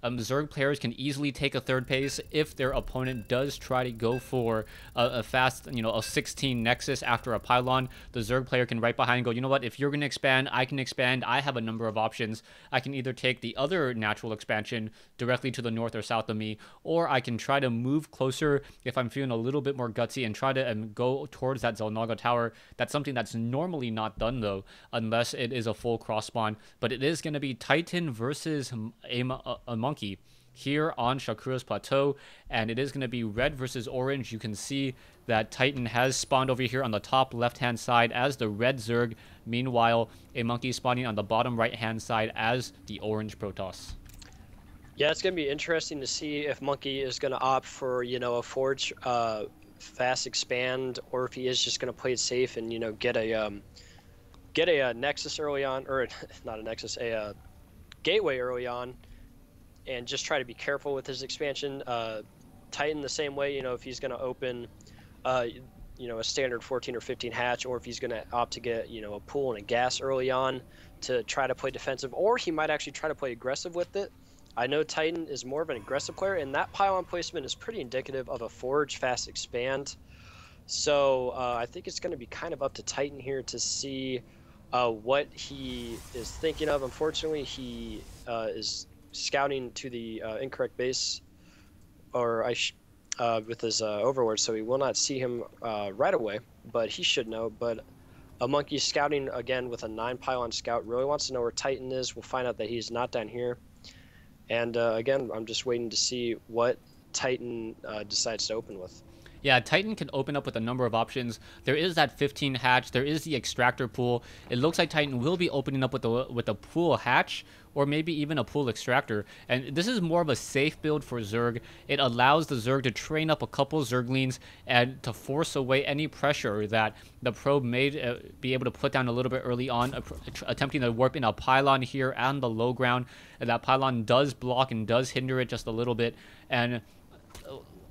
Zerg players can easily take a third base if their opponent does try to go for a fast, a 16 Nexus after a pylon. The Zerg player can right behind and go, you know what, if you're going to expand, I can expand. I have a number of options. I can either take the other natural expansion directly to the north or south of me, or I can try to move closer if I'm feeling a little bit more gutsy and try to go towards that Xel'Naga tower. That's something that's normally not done, though, unless it is a full cross spawn. But it is going to be Titan versus a monkey here on Shakura's Plateau, and it is going to be red versus orange. You can see that Titan has spawned over here on the top left-hand side as the red Zerg. Meanwhile, a monkey spawning on the bottom right-hand side as the orange Protoss. Yeah, it's going to be interesting to see if Monkey is going to opt for, a Forge fast expand, or if he is just going to play it safe and, get a Nexus early on, or not a Nexus, a Gateway early on, and just try to be careful with his expansion. Titan the same way, if he's going to open, a standard 14 or 15 hatch, or if he's going to opt to get, a pool and a gas early on to try to play defensive, or he might actually try to play aggressive with it. I know Titan is more of an aggressive player, and that pylon placement is pretty indicative of a Forge fast expand. So I think it's going to be kind of up to Titan here to see what he is thinking of. Unfortunately, he is scouting to the incorrect base, or with his overlord, so he will not see him right away, but he should know. But a monkey scouting again with a 9 pylon scout really wants to know where Titan is. We'll find out that he's not down here. And again, I'm just waiting to see what Titan decides to open with. Yeah, Titan can open up with a number of options. There is that 15 hatch. There is the extractor pool. It looks like Titan will be opening up with a pool hatch, or maybe even a pool extractor. And this is more of a safe build for Zerg. It allows the Zerg to train up a couple Zerglings and to force away any pressure that the probe may be able to put down a little bit early on, attempting to warp in a pylon here on the low ground. And that pylon does block and does hinder it just a little bit. And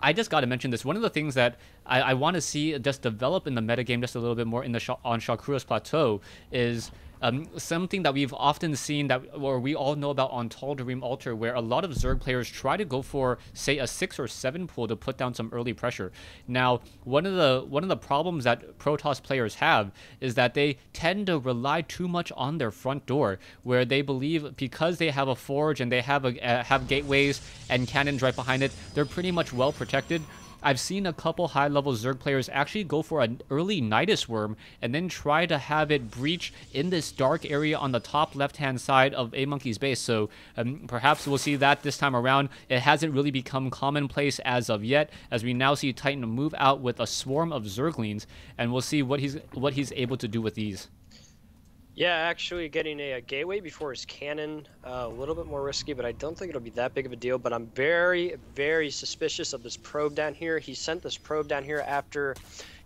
I just got to mention this. One of the things that I want to see just develop in the metagame just a little bit more on Shakura's Plateau is something that we've often seen, or we all know about on Tal'Darim Altar, where a lot of Zerg players try to go for, say, a 6 or 7 pool to put down some early pressure. Now, one of the problems that Protoss players have is that they tend to rely too much on their front door, where they believe because they have a forge and they have gateways and cannons right behind it, they're pretty much well protected. I've seen a couple high-level Zerg players actually go for an early Nidus Worm and then try to have it breach in this dark area on the top left-hand side of a monkey's base. So perhaps we'll see that this time around. It hasn't really become commonplace as of yet, as we now see Titan move out with a swarm of Zerglings, and we'll see what he's able to do with these. Yeah, actually getting a gateway before his cannon, a little bit more risky, but I don't think it'll be that big of a deal. But I'm very, very suspicious of this probe down here. He sent this probe down here after,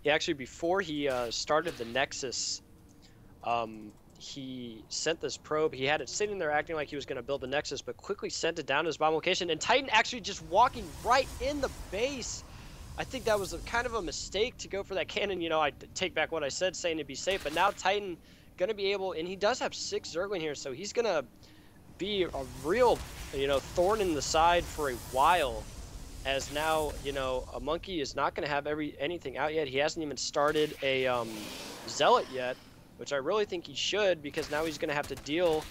before he started the Nexus, he sent this probe. He had it sitting there acting like he was going to build the Nexus, but quickly sent it down to his bomb location. And Titan actually just walking right in the base. I think that was kind of a mistake to go for that cannon. I take back what I said, saying it'd be safe, but now Titan going to be able, and he does have 6 Zergling here, so he's going to be a real, thorn in the side for a while, as now, a monkey is not going to have anything out yet. He hasn't even started a Zealot yet, which I really think he should, because now he's going to have to deal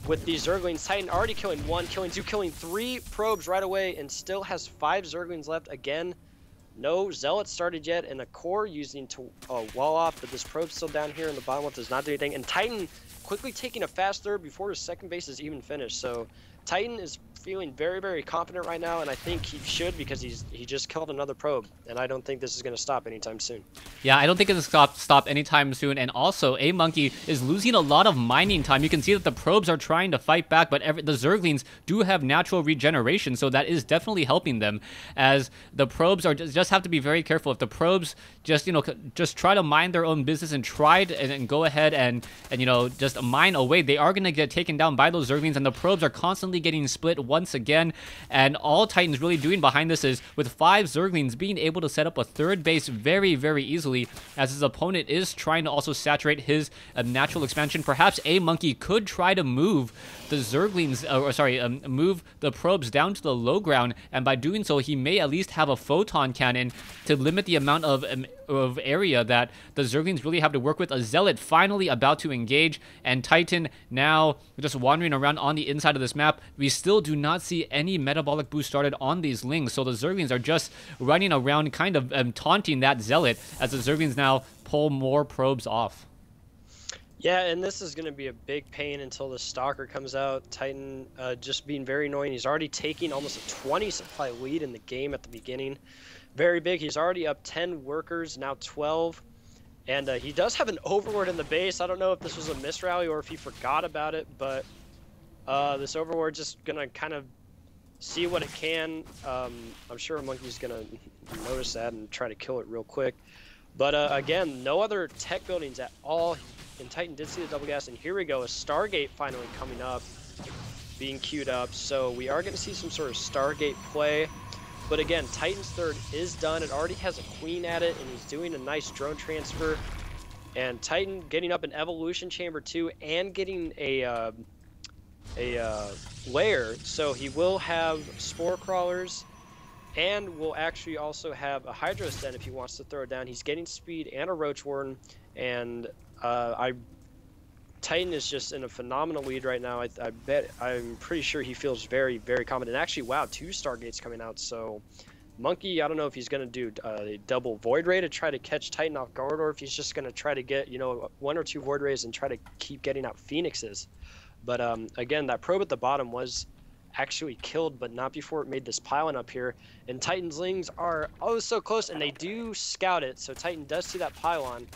with these Zerglings. Titan already killing 1, killing 2, killing 3 probes right away, and still has 5 Zerglings left. Again, no Zealot started yet, and a core using to wall off, but this probe's still down here in the bottom left does not do anything. And Titan quickly taking a fast third before his second base is even finished. So Titan is feeling very, very confident right now, and I think he should, because he just killed another probe, and I don't think this is going to stop anytime soon. Yeah, I don't think it's going to stop anytime soon, and also a monkey is losing a lot of mining time. You can see that the probes are trying to fight back, but the Zerglings do have natural regeneration, so that is definitely helping them, as the probes are just have to be very careful. If the probes just try to mind their own business and and go ahead and just mine away, they are going to get taken down by those Zerglings, and the probes are constantly getting split once again. And all Titan's really doing behind this is, with 5 Zerglings, being able to set up a third base very, very easily, as his opponent is trying to also saturate his natural expansion. Perhaps a Monkey could try to move the Zerglings, move the probes down to the low ground, and by doing so, he may at least have a photon cannon to limit the amount of area that the Zerglings really have to work with. A Zealot finally about to engage, and Titan now just wandering around on the inside of this map. We still do not see any metabolic boost started on these Lings, so the Zerglings are just running around kind of taunting that Zealot as the Zerglings now pull more probes off. Yeah, and this is going to be a big pain until the Stalker comes out. Titan just being very annoying. He's already taking almost a 20 supply lead in the game at the beginning. Very big. He's already up 10 workers, now 12. And he does have an Overlord in the base. I don't know if this was a misrally or if he forgot about it, but this Overlord just going to kind of see what it can. I'm sure Monkey's going to notice that and try to kill it real quick. But again, no other tech buildings at all. And Titan did see the double gas, and here we go, a Stargate finally coming up, being queued up. So we are going to see some sort of Stargate play. But again, Titan's third is done. It already has a queen at it, and he's doing a nice drone transfer. And Titan getting up an evolution chamber too, and getting a lair. So he will have spore crawlers, and will actually also have a Hydros Den if he wants to throw it down. He's getting speed and a Roach Warden, and Titan is just in a phenomenal lead right now. I'm pretty sure he feels very, very confident. Actually, wow, 2 Stargates coming out. So Monkey, I don't know if he's going to do a double Void Ray to try to catch Titan off guard, or if he's just going to try to get, 1 or 2 Void Rays and try to keep getting out Phoenixes. But again, that probe at the bottom was actually killed, but not before it made this pylon up here. And Titan's Lings are oh so close, and they do scout it. So Titan does see that pylon.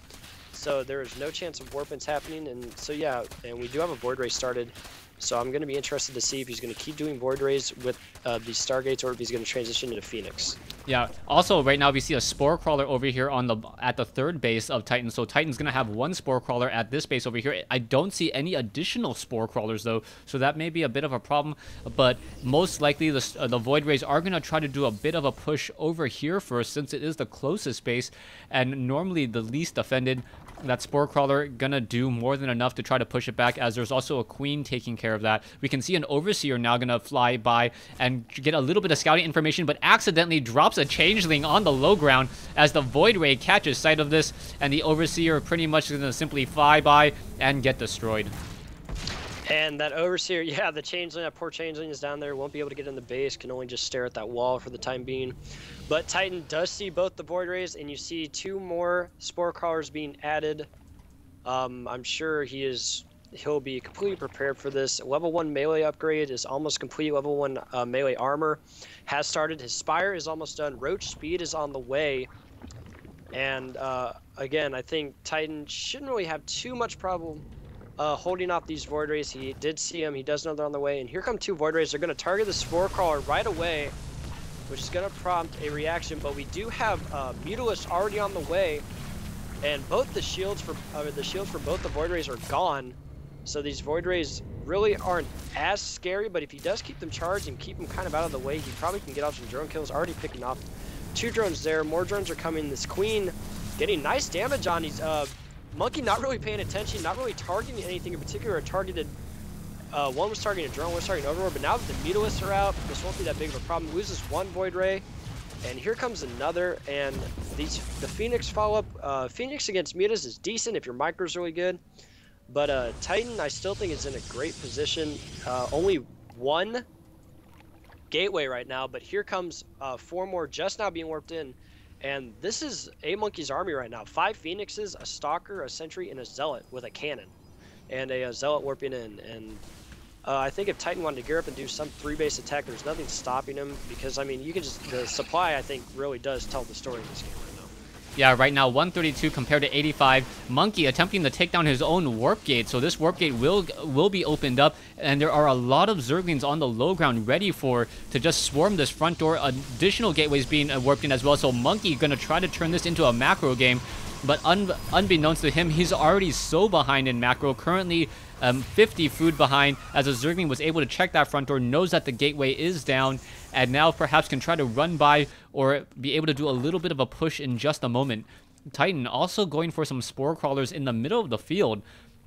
So there is no chance of warpins happening, and so yeah, and we do have a Void Ray started. So I'm going to be interested to see if he's going to keep doing Void Rays with these Stargates, or if he's going to transition into Phoenix. Yeah, also right now we see a Spore Crawler over here at the third base of Titan. So Titan's going to have 1 Spore Crawler at this base over here. I don't see any additional Spore Crawlers though, so that may be a bit of a problem. But most likely the Void Rays are going to try to do a bit of a push over here first, since it is the closest base, and normally the least defended. That Spore Crawler gonna do more than enough to try to push it back, as there's also a Queen taking care of that. We can see an Overseer now gonna fly by and get a little bit of scouting information, but accidentally drops a Changeling on the low ground as the Void Ray catches sight of this, and the Overseer pretty much gonna simply fly by and get destroyed. And that Overseer, yeah, the Changeling, that poor Changeling is down there, won't be able to get in the base, can only just stare at that wall for the time being. But Titan does see both the Void Rays, and you see 2 more Spore Crawlers being added. I'm sure he'll be completely prepared for this. Level 1 melee upgrade is almost complete. Level 1 melee armor has started. His Spire is almost done. Roach speed is on the way. And again, I think Titan shouldn't really have too much problem holding off these Void Rays. He did see them. He does know they're on the way. And here come 2 Void Rays. They're going to target the Spore Crawler right away, which is going to prompt a reaction. But we do have Mutalisks already on the way, and both the shields for both the Void Rays are gone. So these Void Rays really aren't as scary. But if he does keep them charged and keep them kind of out of the way, he probably can get off some drone kills. Already picking off 2 drones there. More drones are coming. This Queen getting nice damage on these. Monkey not really paying attention, not really targeting anything in particular. Targeted. One was targeting a drone, one was targeting Overlord, but now that the Mutalisks are out, this won't be that big of a problem. Loses 1 Void Ray, and here comes another, and the Phoenix follow-up. Phoenix against Mutas is decent if your micro's really good, but Titan, I still think is in a great position. Only 1 gateway right now, but here comes 4 more just now being warped in, and this is a Monkey's army right now. 5 Phoenixes, a Stalker, a Sentry, and a Zealot with a cannon. And a Zealot warping in, and I think if Titan wanted to gear up and do some 3-base attack, there's nothing stopping him, because I mean, you can just, the supply I think really does tell the story in this game right now. Yeah, right now 132 compared to 85. Monkey attempting to take down his own warp gate, so this warp gate will be opened up, and there are a lot of Zerglings on the low ground ready to just swarm this front door. Additional gateways being warped in as well, so Monkey gonna try to turn this into a macro game. But unbeknownst to him, he's already so behind in macro, currently 50 food behind, as a Zergling was able to check that front door, knows that the gateway is down, and now perhaps can try to run by or be able to do a little bit of a push in just a moment. Titan also going for some Spore Crawlers in the middle of the field.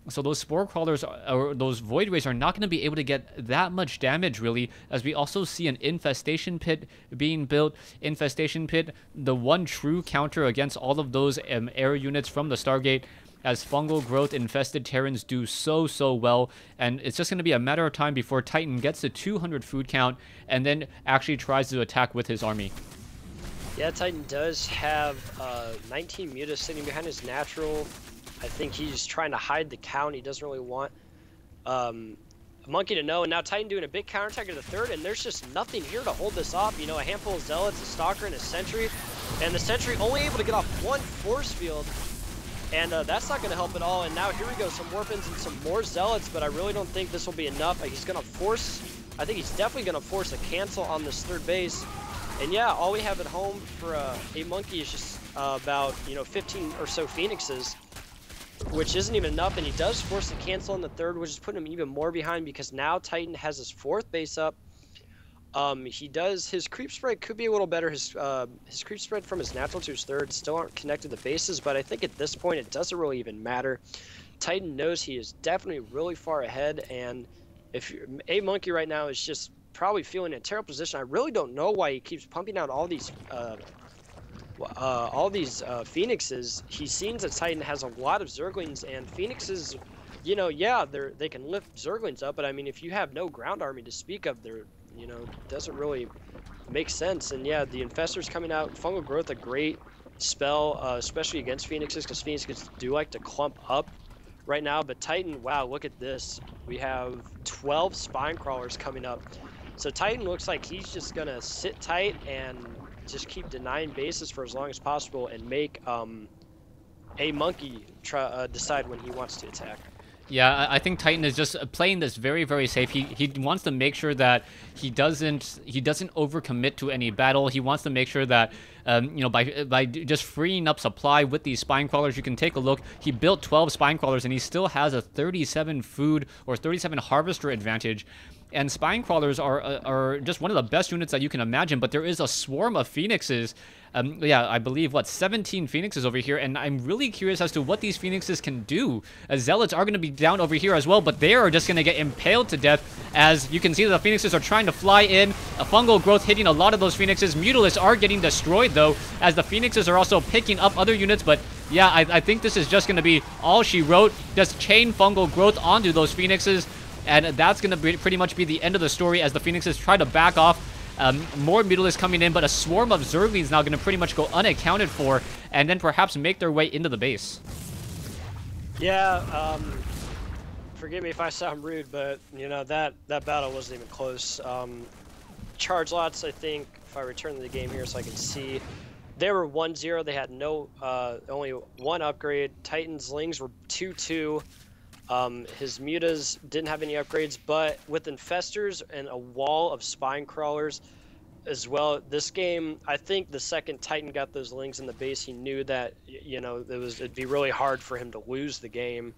So those Spore Crawlers, or those Void Rays, are not going to be able to get that much damage, really, as we also see an Infestation Pit being built. Infestation Pit, the one true counter against all of those air units from the Stargate, as Fungal Growth infested Terrans do so well, and it's just going to be a matter of time before Titan gets to 200 food count and then actually tries to attack with his army. Yeah, Titan does have 19 mutas sitting behind his natural. I think he's trying to hide the count. He doesn't really want Monkey to know. And now Titan doing a big counterattack to the third, and there's just nothing here to hold this off. You know, a handful of Zealots, a Stalker, and a Sentry. And the Sentry only able to get off one force field. And that's not going to help at all. And now here we go, some Warpins and some more Zealots, but I really don't think this will be enough. He's going to force, I think he's definitely going to force a cancel on this third base. And yeah, all we have at home for a Monkey is just about, 15 or so Phoenixes, which isn't even enough. And he does force a cancel on the third, which is putting him even more behind, because now Titan has his fourth base up. His creep spread could be a little better. His creep spread from his natural to his third still aren't connected to bases, but I think at this point it doesn't really even matter. Titan knows he is definitely really far ahead, and if a Monkey right now is just probably feeling in a terrible position. I really don't know why he keeps pumping out all these Phoenixes. He seems that Titan has a lot of Zerglings, and Phoenixes, yeah, they can lift Zerglings up, but I mean, if you have no ground army to speak of, doesn't really make sense. And yeah, the Infestor's coming out. Fungal Growth, a great spell, especially against Phoenixes, because Phoenixes do like to clump up right now. But Titan, wow, look at this. We have 12 Spine Crawlers coming up. So Titan looks like he's just gonna sit tight and just keep denying bases for as long as possible and make a Monkey decide when he wants to attack. Yeah, I think Titan is just playing this very safe. He wants to make sure that he doesn't overcommit to any battle. He wants to make sure that by just freeing up supply with these Spine Crawlers. You can take a look. He built 12 Spine Crawlers, and he still has a 37 food or 37 harvester advantage. And Spine Crawlers are just one of the best units that you can imagine, but there is a swarm of Phoenixes. Yeah, I believe, 17 Phoenixes over here, and I'm really curious as to what these Phoenixes can do. Zealots are going to be down over here as well, but they are just going to get impaled to death. As you can see, the Phoenixes are trying to fly in. A Fungal Growth hitting a lot of those Phoenixes. Mutalisks are getting destroyed, though, as the Phoenixes are also picking up other units, but yeah, I think this is just going to be all she wrote. Just chain Fungal Growth onto those Phoenixes. And that's going to pretty much be the end of the story as the Phoenixes try to back off. More Mutalisks coming in, but a swarm of Zerglings now going to pretty much go unaccounted for and then perhaps make their way into the base. Yeah, forgive me if I sound rude, but, that battle wasn't even close. Charge lots, I think, if I return to the game here so I can see, they were 1-0. They had only one upgrade. Titan's Lings were 2-2. His mutas didn't have any upgrades, but with Infestors and a wall of Spine Crawlers as well, this game, I think the second Titan got those Lings in the base, he knew that, it'd be really hard for him to lose the game.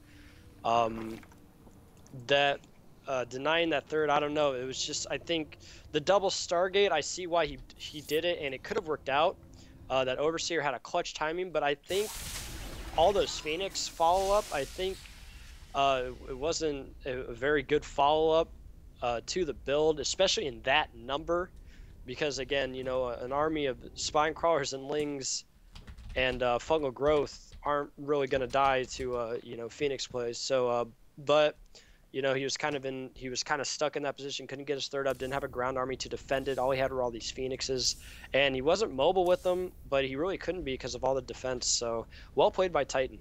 Denying that third, I don't know. It was just, I think, the double Stargate, I see why he did it, and it could have worked out. That Overseer had a clutch timing, but I think all those Phoenix follow-up, I think, it wasn't a very good follow-up to the build, especially in that number, because again, an army of Spine Crawlers and Lings and Fungal Growth aren't really going to die to Phoenix plays. So, but he was kind of stuck in that position, couldn't get his third up, didn't have a ground army to defend it. All he had were all these Phoenixes, and he wasn't mobile with them, but he really couldn't be because of all the defense. So, well played by Titan.